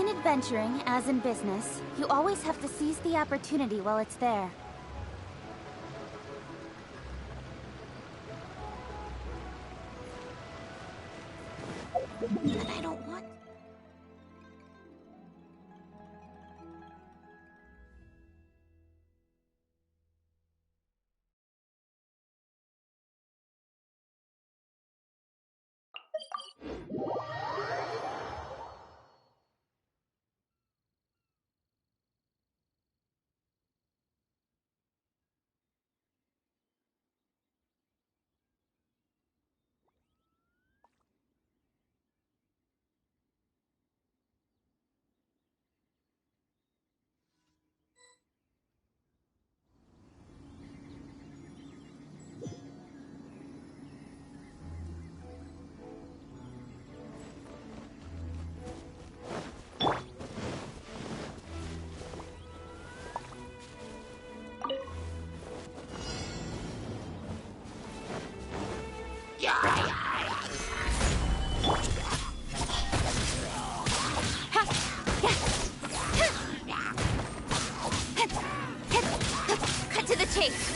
adventuring, as in business, you always have to seize the opportunity while it's there. But I don't want... Cut to the chase!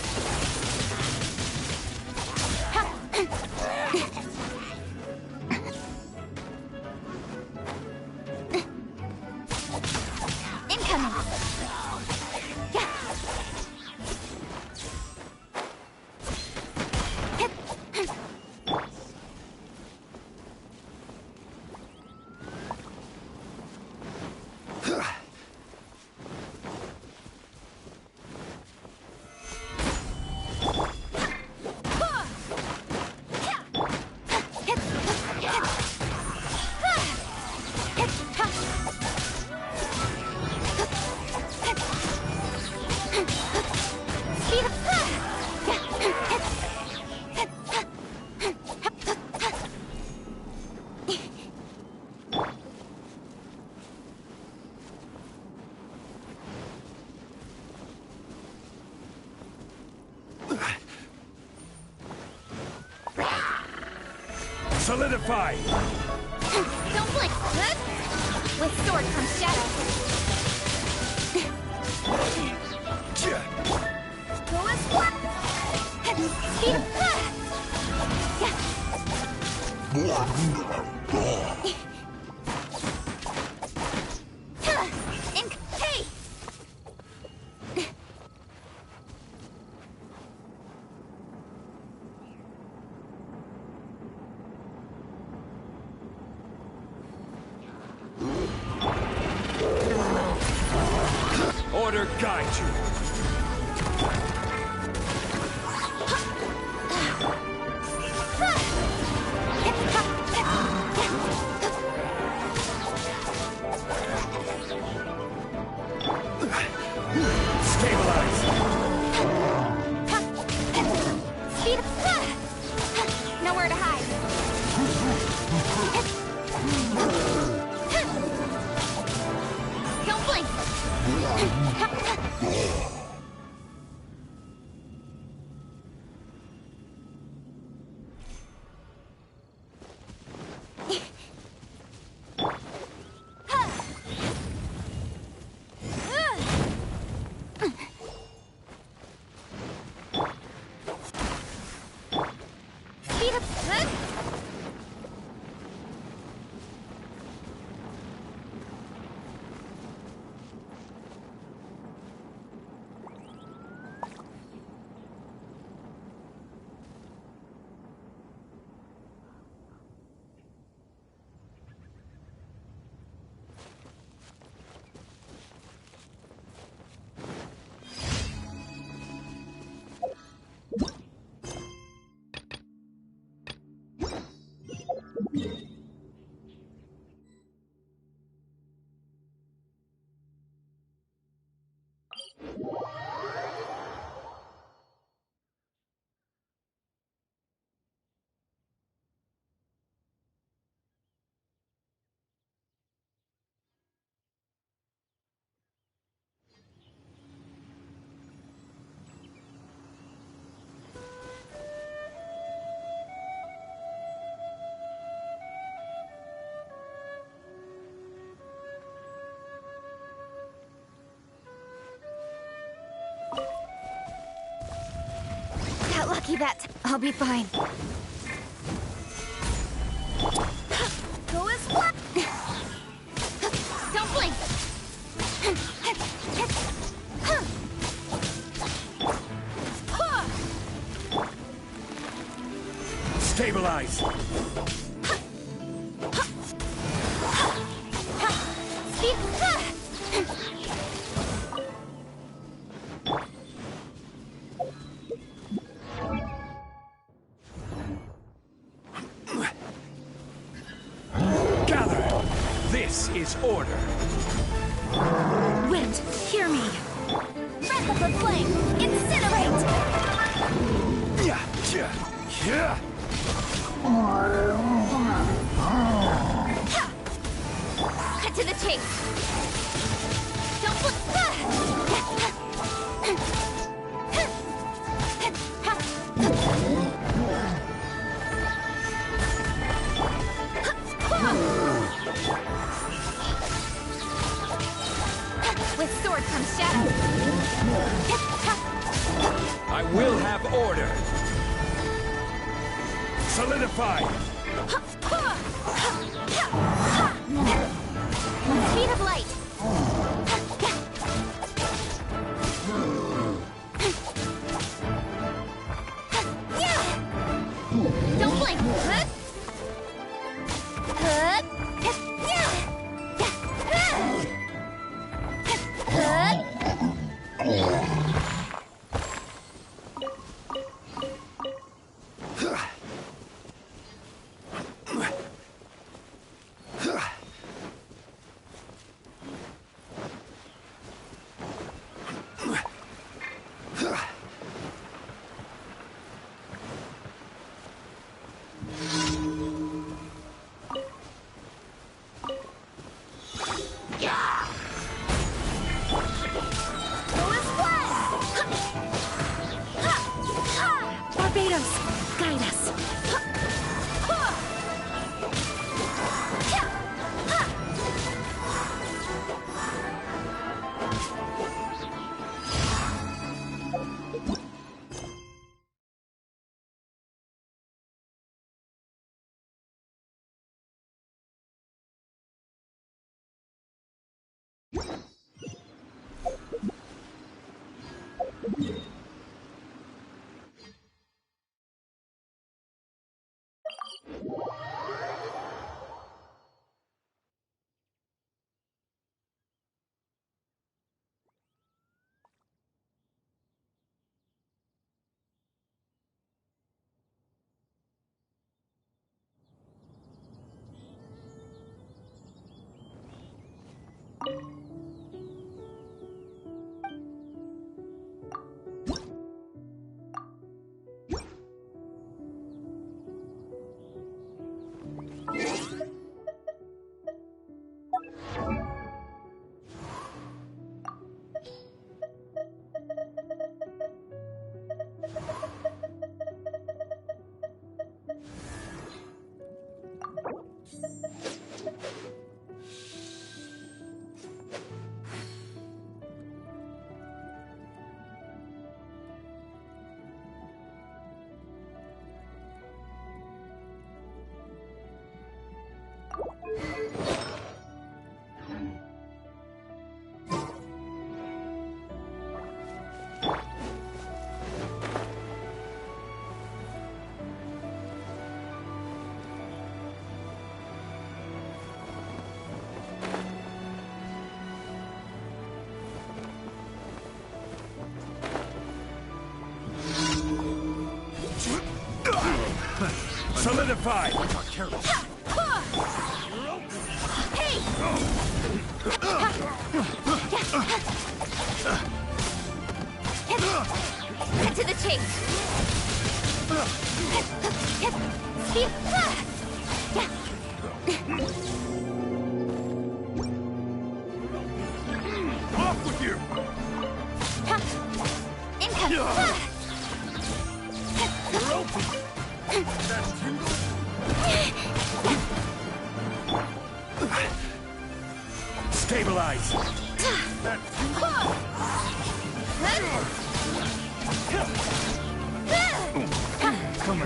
Solidify! Don't blink! Huh? With sword comes shadow. Go as one! Speed up! Hey! Order guide you! Stabilize! Speed up! Nowhere to hide. Don't blink! Speed up! lucky that I'll be fine. Go as what? Don't blink. Stabilize! Speed. Gather! This is order! Wind, hear me! Breath of the flame! Incinerate! Yeah, yeah, yeah! Cut to the chase! Don't look! With sword comes shadow! I will have order! Solidify! Speed of light! Don't blink! Barbados, guide us. Solidify! Hey! Cut to the chase! Speed! Off with you! Income! You're open! That tingle? Stabilize! That tingle?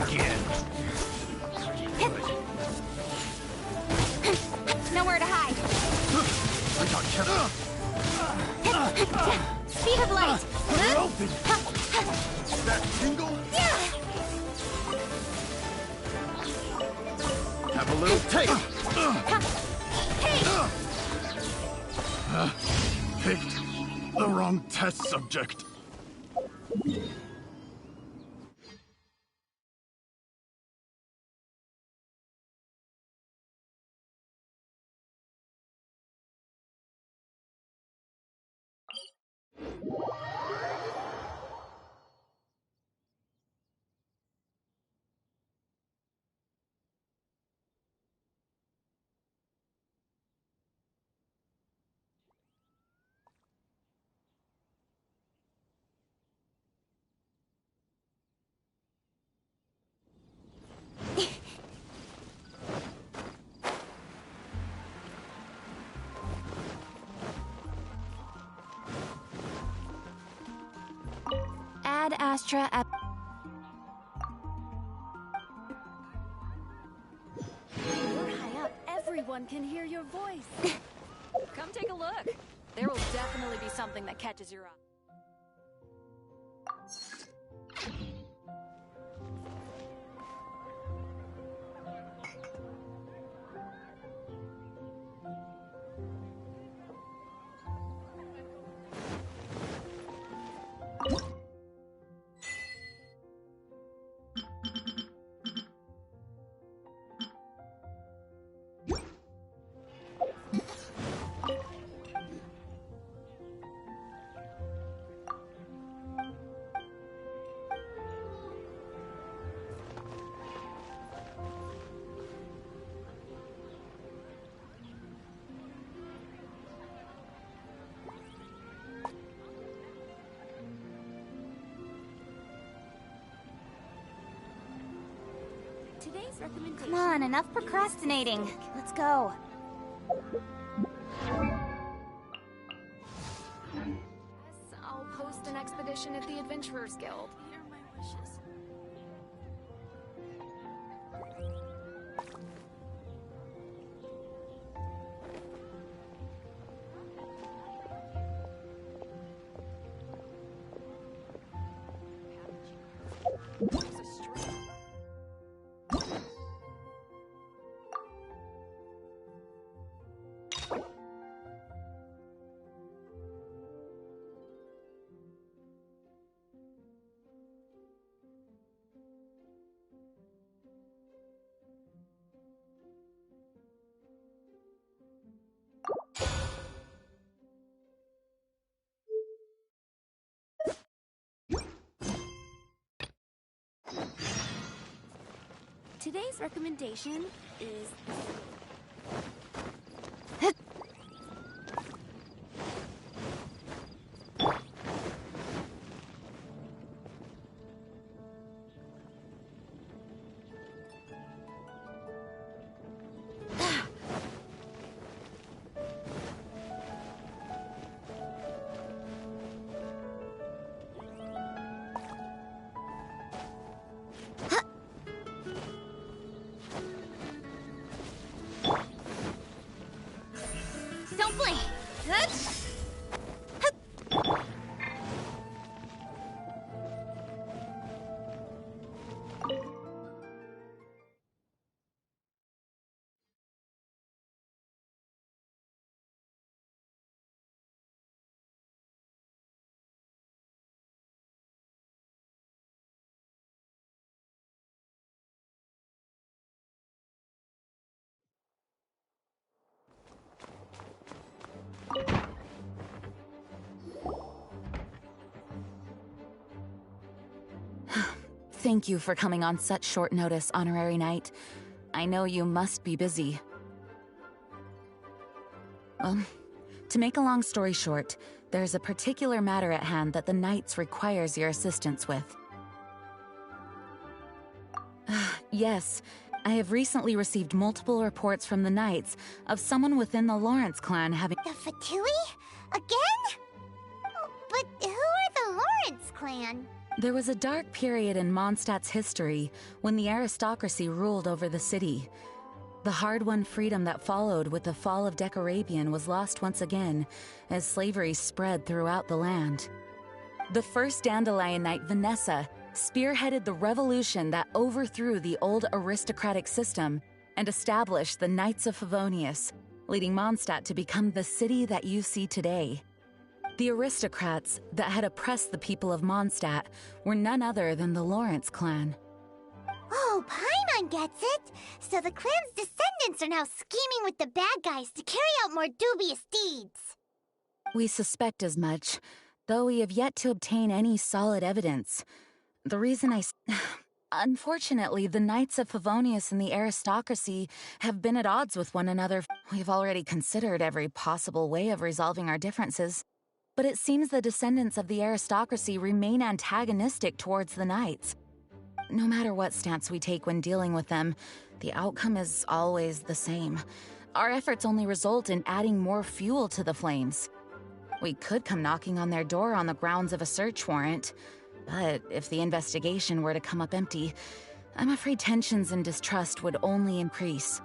again. Nowhere to hide. I got kept. Speed of light. They're open. That tingle? Have a little taste. Picked the wrong test subject. Ad Astra at... You're high up. Everyone can hear your voice. Come take a look. There will definitely be something that catches your eye. Today's recommendation... Come on, enough procrastinating. Let's go. I'll post an expedition at the Adventurers Guild. Here are my wishes. Today's recommendation is... Don't blink! Thank you for coming on such short notice, Honorary Knight. I know you must be busy. Well, to make a long story short, there's a particular matter at hand that the Knights requires your assistance with. Yes, I have recently received multiple reports from the Knights of someone within the Lawrence clan having— The Fatui? Again? But who are the Lawrence clan? There was a dark period in Mondstadt's history when the aristocracy ruled over the city. The hard-won freedom that followed with the fall of Decorabian was lost once again as slavery spread throughout the land. The first Dandelion Knight, Vanessa, spearheaded the revolution that overthrew the old aristocratic system and established the Knights of Favonius, leading Mondstadt to become the city that you see today. The aristocrats that had oppressed the people of Mondstadt were none other than the Lawrence clan. Oh, Paimon gets it! So the clan's descendants are now scheming with the bad guys to carry out more dubious deeds. We suspect as much, though we have yet to obtain any solid evidence. The reason Unfortunately, the Knights of Favonius and the aristocracy have been at odds with one another. We've already considered every possible way of resolving our differences, but it seems the descendants of the aristocracy remain antagonistic towards the Knights. No matter what stance we take when dealing with them, the outcome is always the same. Our efforts only result in adding more fuel to the flames. We could come knocking on their door on the grounds of a search warrant, but if the investigation were to come up empty, I'm afraid tensions and distrust would only increase.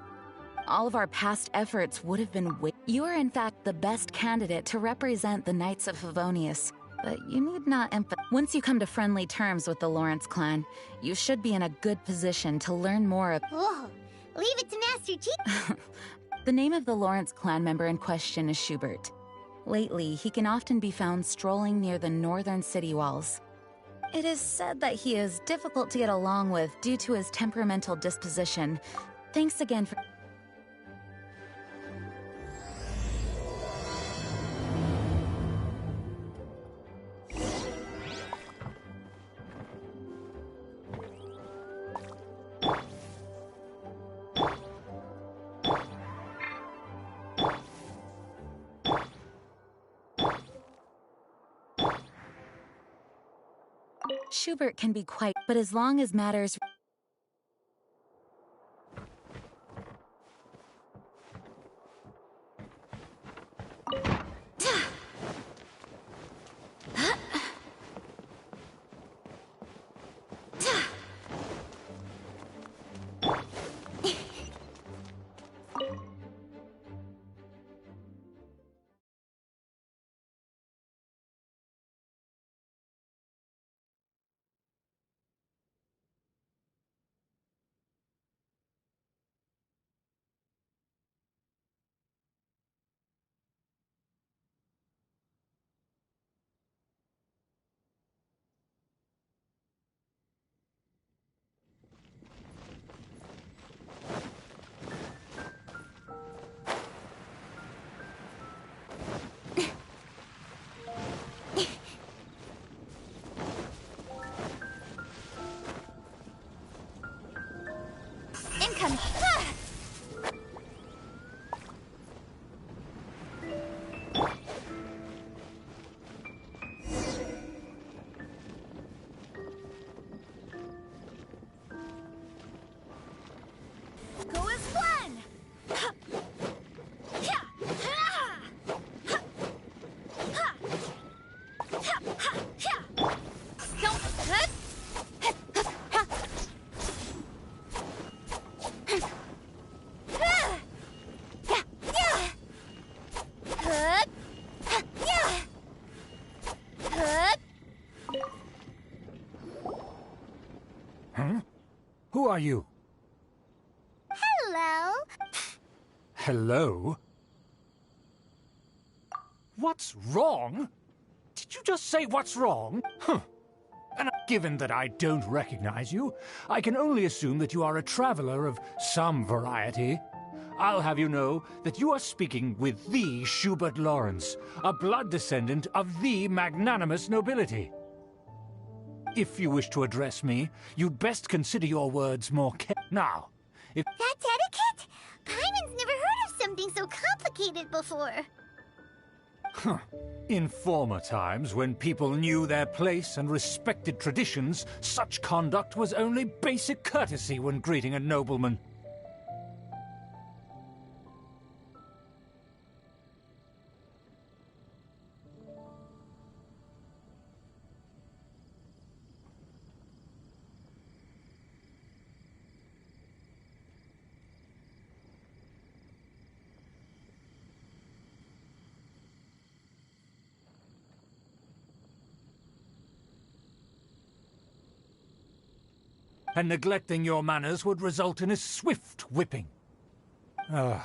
All of our past efforts would have been You are in fact the best candidate to represent the Knights of Favonius, but you need not Once you come to friendly terms with the Lawrence clan, you should be in a good position to learn more of— Whoa, leave it to Master Chief. The name of the Lawrence clan member in question is Schubert. Lately, he can often be found strolling near the northern city walls. It is said that he is difficult to get along with due to his temperamental disposition. Thanks again for— Schubert can be quite— but as long as matters— Incoming! Go as planned! Who are you? Hello? Hello? What's wrong? Did you just say what's wrong? Huh. And given that I don't recognize you, I can only assume that you are a traveler of some variety. I'll have you know that you are speaking with the Schubert Lawrence, a blood descendant of the magnanimous nobility. If you wish to address me, you'd best consider your words more Now, if— That's etiquette? Paimon's never heard of something so complicated before. Huh. In former times, when people knew their place and respected traditions, such conduct was only basic courtesy when greeting a nobleman. and neglecting your manners would result in a swift whipping. But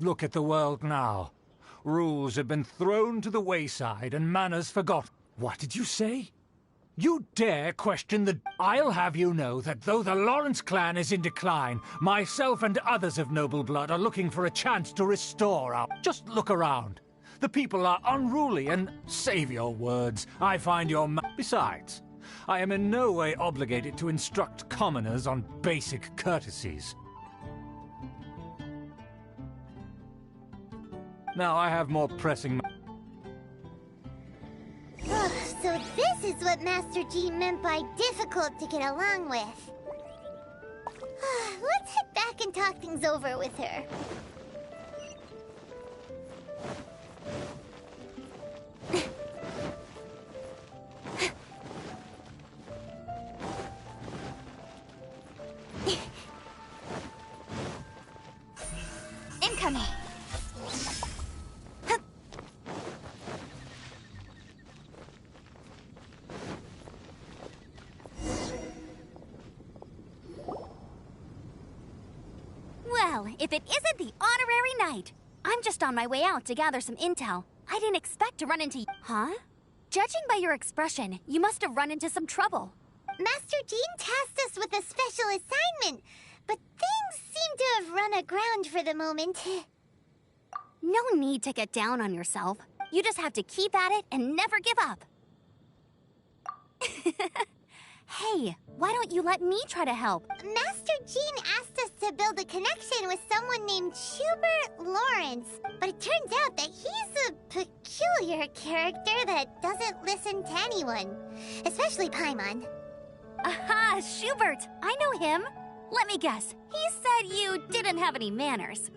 look at the world now. Rules have been thrown to the wayside and manners forgotten. What did you say? You dare question the... I'll have you know that though the Lawrence clan is in decline, myself and others of noble blood are looking for a chance to restore our... Just look around. The people are unruly and, save your words, I find your... Besides, I am in no way obligated to instruct commoners on basic courtesies. Now I have more pressing... So this is what Master G meant by difficult to get along with. Let's head back and talk things over with her. Incoming! Well, if it isn't the honorary knight. I'm just on my way out to gather some intel. I didn't expect to run into... Huh? Judging by your expression, you must have run into some trouble. Master Jean tasked us with a special assignment, but things seem to have run aground for the moment. No need to get down on yourself. You just have to keep at it and never give up. Hey, why don't you let me try to help? Master Jean asked us to build a connection with someone named Schubert Lawrence, but it turns out that he's a peculiar character that doesn't listen to anyone, especially Paimon. Aha, Schubert! I know him. Let me guess, he said you didn't have any manners.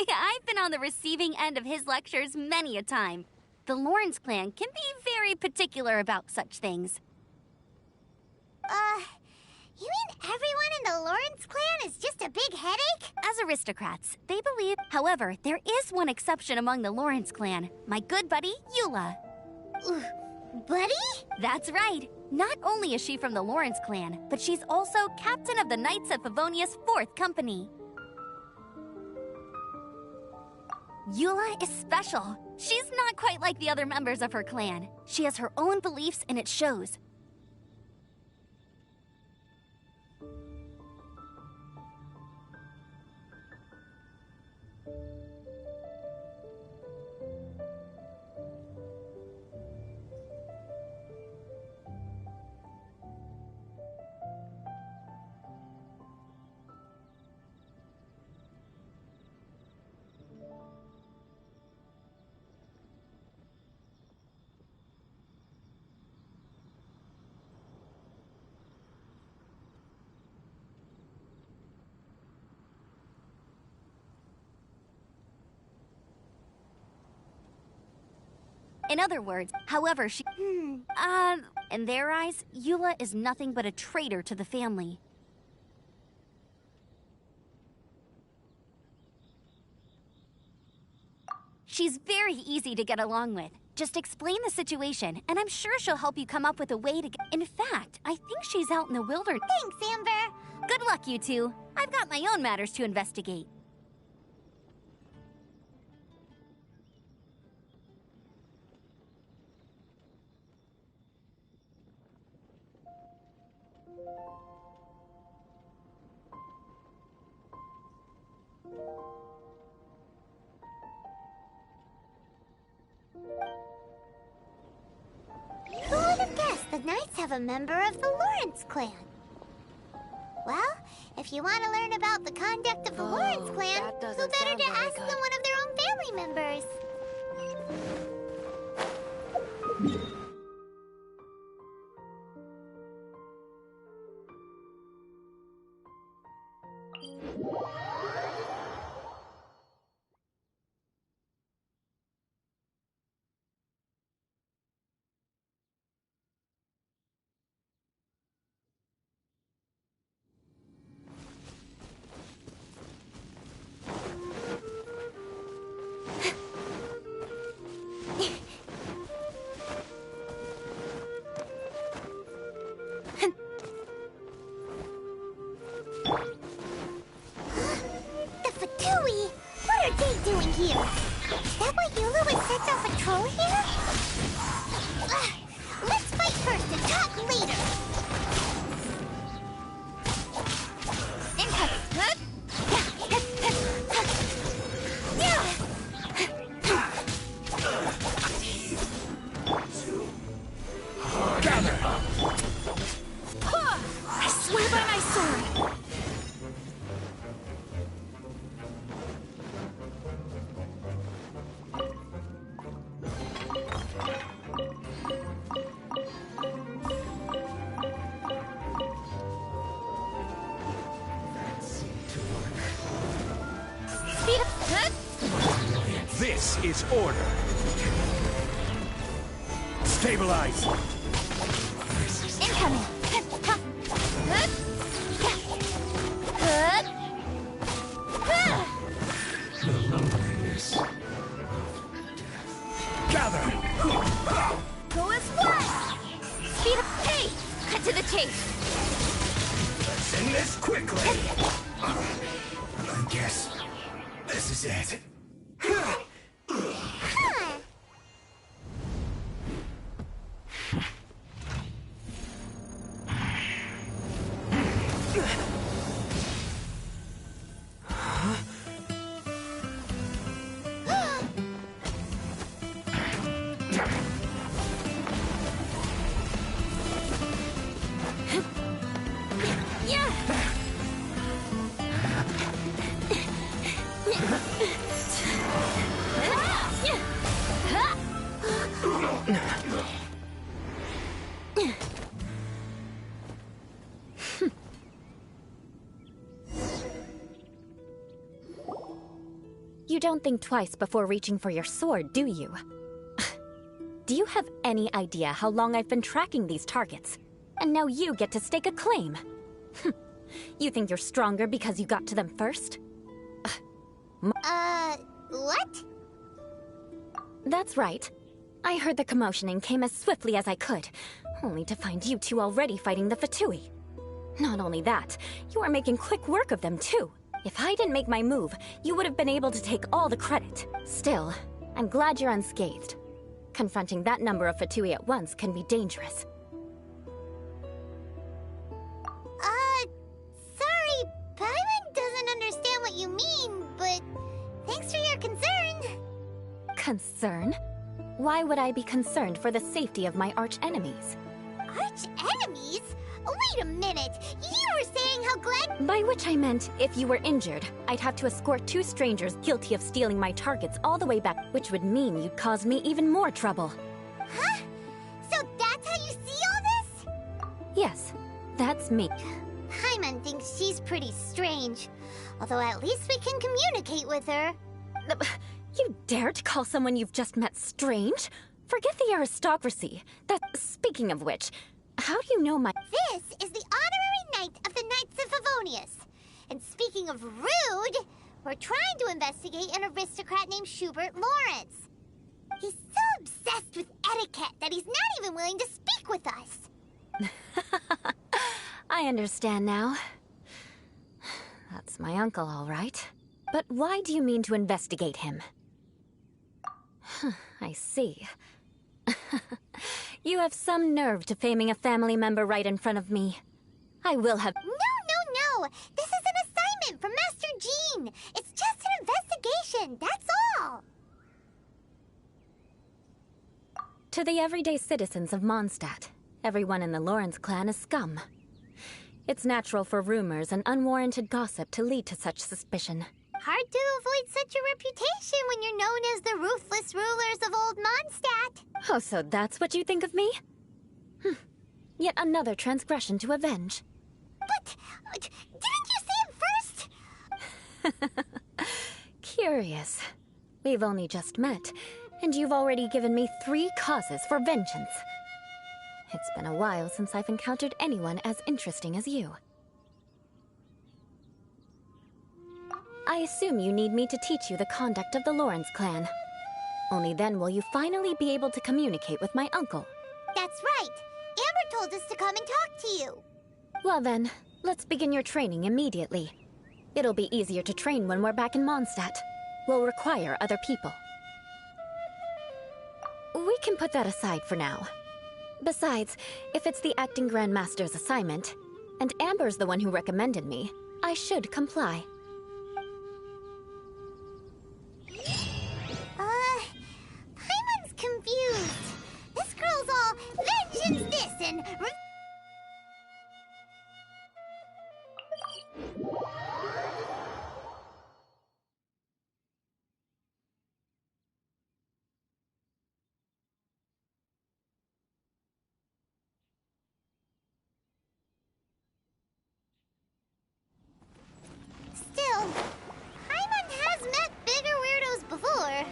I've been on the receiving end of his lectures many a time. The Lawrence clan can be very particular about such things. You mean everyone in the Lawrence clan is just a big headache? As aristocrats, they believe... However, there is one exception among the Lawrence clan. My good buddy, Eula. Buddy? That's right. Not only is she from the Lawrence clan, but she's also captain of the Knights of Favonia's 4th Company. Eula is special. She's not quite like the other members of her clan. She has her own beliefs and it shows. In other words, however, she... in their eyes, Eula is nothing but a traitor to the family. She's very easy to get along with. Just explain the situation, and I'm sure she'll help you come up with a way to get... In fact, I think she's out in the wilderness. Thanks, Amber. Good luck, you two. I've got my own matters to investigate. Who would have guessed the Knights have a member of the Lawrence clan? Well, if If you want to learn about the conduct of the Lawrence clan, that who doesn't better sound to very ask good. than one of their own family members? The Fatui! What are they doing here? Is that why Eula was sent on patrol here? Let's fight first and talk later! I swear by my sword! Speed up! This is order. Stabilize. Incoming! Gather. Go as one! Speed up! Hey! Cut to the chase! Let's end this quickly. I guess this is it. You don't think twice before reaching for your sword, do you? Do you have any idea how long I've been tracking these targets? And now you get to stake a claim. You think you're stronger because you got to them first? What? That's right. I heard the commotion and came as swiftly as I could, only to find you two already fighting the Fatui. Not only that, you are making quick work of them too. If I didn't make my move, you would have been able to take all the credit. Still, I'm glad you're unscathed. Confronting that number of Fatui at once can be dangerous. Sorry, Paimon doesn't understand what you mean, but thanks for your concern. Concern? Why would I be concerned for the safety of my arch-enemies? Arch-enemies? Wait a minute! You were saying how glad— By which I meant, if you were injured, I'd have to escort two strangers guilty of stealing my targets all the way back, which would mean you'd cause me even more trouble. Huh? So that's how you see all this? Yes, that's me. Paimon thinks she's pretty strange. Although at least we can communicate with her. You dare to call someone you've just met strange? Forget the aristocracy. Speaking of which, how do you know my— This is the honorary knight of the Knights of Favonius. And speaking of rude, we're trying to investigate an aristocrat named Schubert Lawrence. He's so obsessed with etiquette that he's not even willing to speak with us. I understand now. That's my uncle, all right. But why do you mean to investigate him? I see. You have some nerve to faming a family member right in front of me. I will have— No! This is an assignment from Master Jean! It's just an investigation, that's all! To the everyday citizens of Mondstadt, everyone in the Lawrence clan is scum. It's natural for rumors and unwarranted gossip to lead to such suspicion. Hard to avoid such a reputation when you're known as the ruthless rulers of Old Mondstadt. Oh, so that's what you think of me? Yet another transgression to avenge. But didn't you say it first? Curious. We've only just met, and you've already given me 3 causes for vengeance. It's been a while since I've encountered anyone as interesting as you. I assume you need me to teach you the conduct of the Lawrence clan. Only then will you finally be able to communicate with my uncle. That's right. Amber told us to come and talk to you. Well then, let's begin your training immediately. It'll be easier to train when we're back in Mondstadt. We'll require other people. We can put that aside for now. Besides, if it's the acting Grandmaster's assignment, and Amber's the one who recommended me, I should comply. Paimon's confused. This girl's all vengeance this and... Still, Paimon has met bigger weirdos before.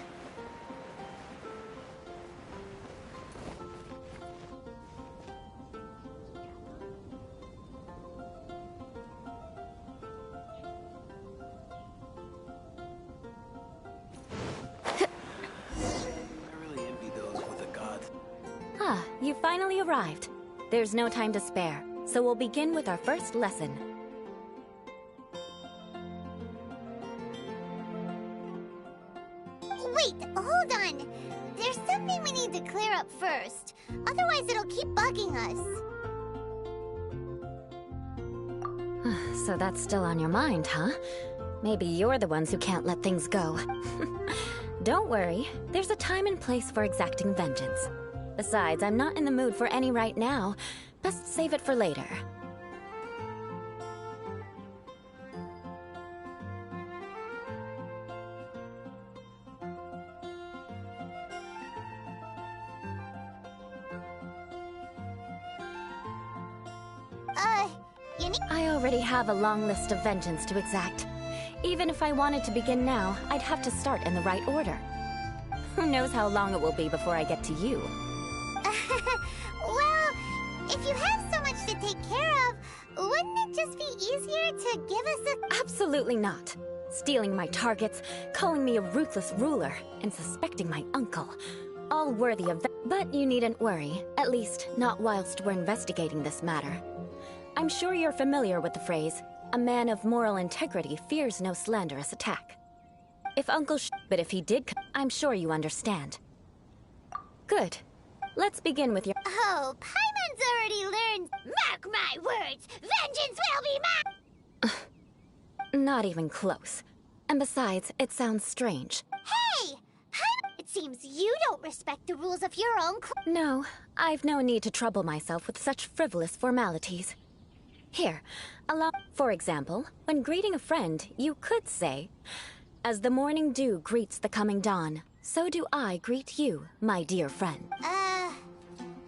Ah, you finally arrived. There's no time to spare, so we'll begin with our first lesson. Wait, hold on. There's something we need to clear up first. Otherwise it'll keep bugging us. So that's still on your mind, huh? Maybe you're the ones who can't let things go. Don't worry, there's a time and place for exacting vengeance. Besides, I'm not in the mood for any right now. Best save it for later. I already have a long list of vengeance to exact. Even if I wanted to begin now, I'd have to start in the right order. Who knows how long it will be before I get to you? Well, if you have so much to take care of, wouldn't it just be easier to give us a... Absolutely not. Stealing my targets, calling me a ruthless ruler, and suspecting my uncle. All worthy of... But you needn't worry, at least not whilst we're investigating this matter. I'm sure you're familiar with the phrase, a man of moral integrity fears no slanderous attack. If Uncle but if he did, I'm sure you understand. Good. Let's begin with your... Oh, Paimon's already learned... Mark my words! Vengeance will be mine! Not even close. And besides, it sounds strange. Hey! Paimon! It seems you don't respect the rules of your own No, I've no need to trouble myself with such frivolous formalities. Here, for example, when greeting a friend, you could say, "As the morning dew greets the coming dawn, so do I greet you, my dear friend."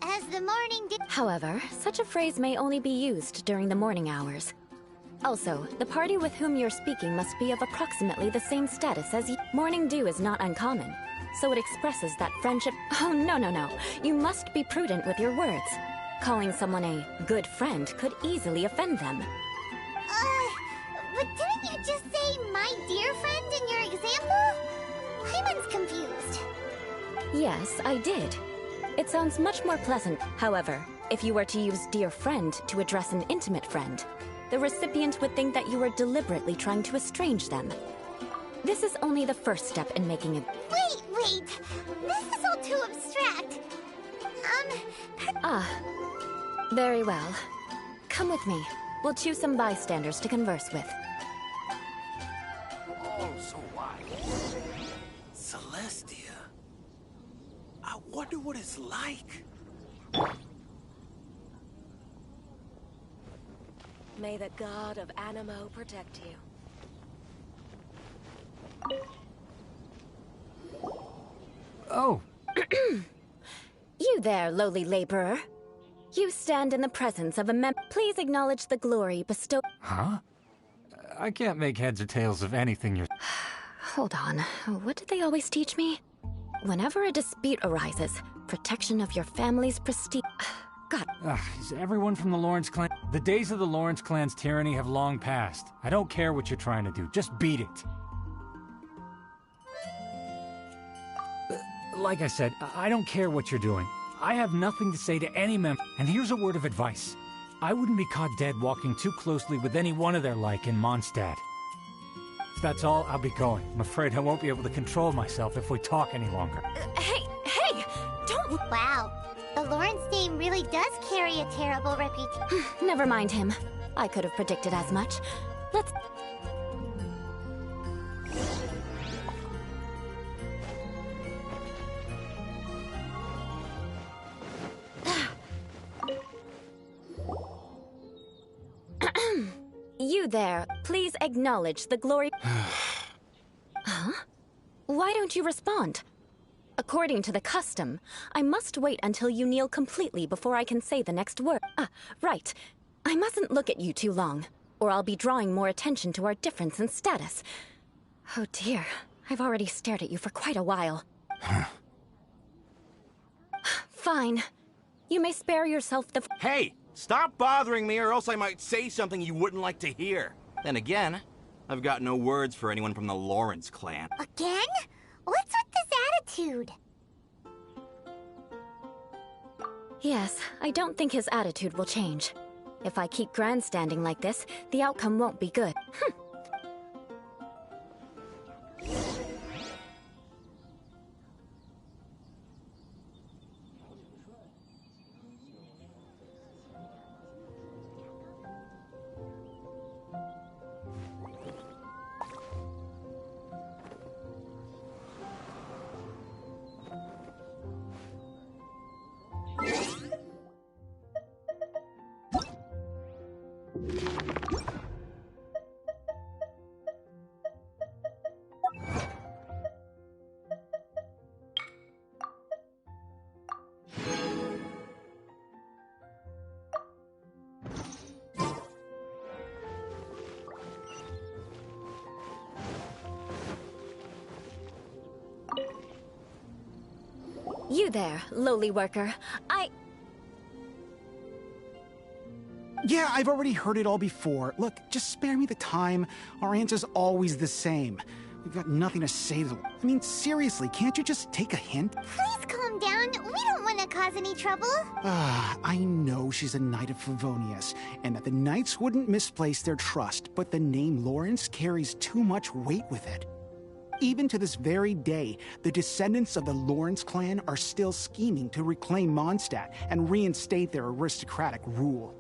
As the morning dew... However, such a phrase may only be used during the morning hours. Also, the party with whom you're speaking must be of approximately the same status as you. Morning dew is not uncommon, so it expresses that friendship... Oh, no. You must be prudent with your words. Calling someone a good friend could easily offend them. But didn't you just say my dear friend in your example? Paimon's confused. Yes, I did. It sounds much more pleasant. However, if you were to use dear friend to address an intimate friend, the recipient would think that you were deliberately trying to estrange them. This is only the first step in making it... Wait! This is all too abstract. Very well. Come with me. We'll choose some bystanders to converse with. Also wise. Celestia. I wonder what it's like. May the god of Animo protect you. Oh, You there, lowly laborer. You stand in the presence of a Please acknowledge the glory bestowed. huh? I can't make heads or tails of anything you're... Hold on. What did they always teach me? Whenever a dispute arises, protection of your family's prestige. God. Is everyone from the Lawrence clan... The days of the Lawrence clan's tyranny have long passed. I don't care what you're trying to do. Just beat it. Like I said, I don't care what you're doing. I have nothing to say to any member. And here's a word of advice. I wouldn't be caught dead walking too closely with any one of their like in Mondstadt. If that's all, I'll be going. I'm afraid I won't be able to control myself if we talk any longer. Hey! Don't... Wow. The Lawrence name really does carry a terrible reputation. Never mind him. I could have predicted as much. Let's... You there, please acknowledge the glory... Huh? Why don't you respond? According to the custom, I must wait until you kneel completely before I can say the next word. Right. I mustn't look at you too long, or I'll be drawing more attention to our difference in status. Oh dear, I've already stared at you for quite a while. Fine. You may spare yourself the... Hey! Stop bothering me or else I might say something you wouldn't like to hear. Then again, I've got no words for anyone from the Lawrence clan. Again? What's with this attitude? Yes, I don't think his attitude will change. If I keep grandstanding like this, the outcome won't be good. You there, lowly worker. Yeah, I've already heard it all before. Look, just spare me the time. Our answer's always the same. We've got nothing to say to them. I mean, seriously, can't you just take a hint? Please calm down. We don't want to cause any trouble. I know she's a Knight of Favonius, and that the Knights wouldn't misplace their trust, but the name Lawrence carries too much weight with it. Even to this very day, the descendants of the Lawrence clan are still scheming to reclaim Mondstadt and reinstate their aristocratic rule.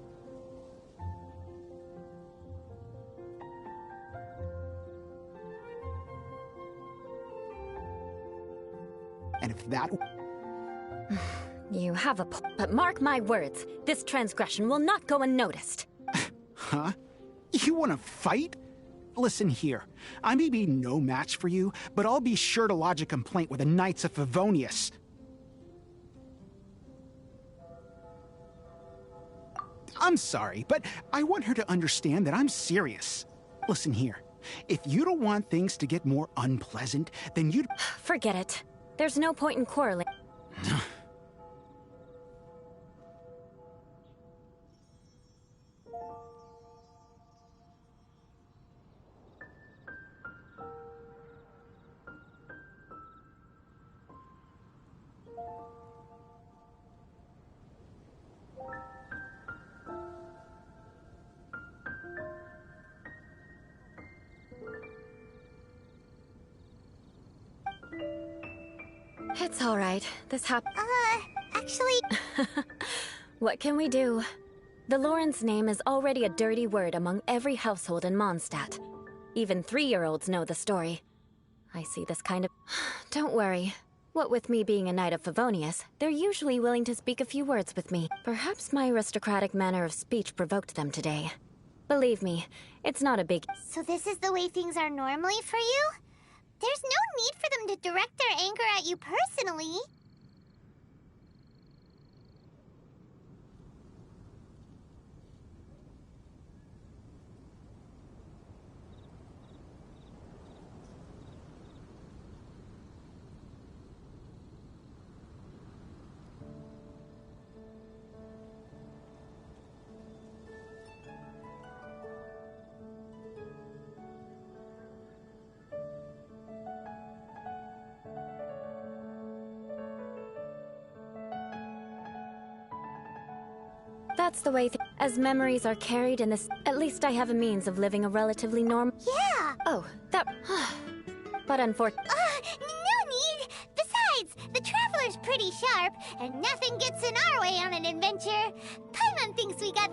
And if that... You have a but mark my words, this transgression will not go unnoticed. Huh? You want to fight? Listen here, I may be no match for you, but I'll be sure to lodge a complaint with the Knights of Favonius. I'm sorry, but I want her to understand that I'm serious. Listen here, if you don't want things to get more unpleasant, then you'd... Forget it. There's no point in quarreling. It's all right. This Actually... What can we do? The Lawrence name is already a dirty word among every household in Mondstadt. Even 3-year-olds know the story. I see this kind of... Don't worry. What with me being a Knight of Favonius, they're usually willing to speak a few words with me. Perhaps my aristocratic manner of speech provoked them today. Believe me, it's not a big... So this is the way things are normally for you? There's no need for them to direct their anger at you personally. That's the way as memories are carried in this... At least I have a means of living a relatively normal... Yeah! Oh, that... But unfortunately... No need! Besides, the Traveler's pretty sharp, and nothing gets in our way on an adventure. Paimon thinks we got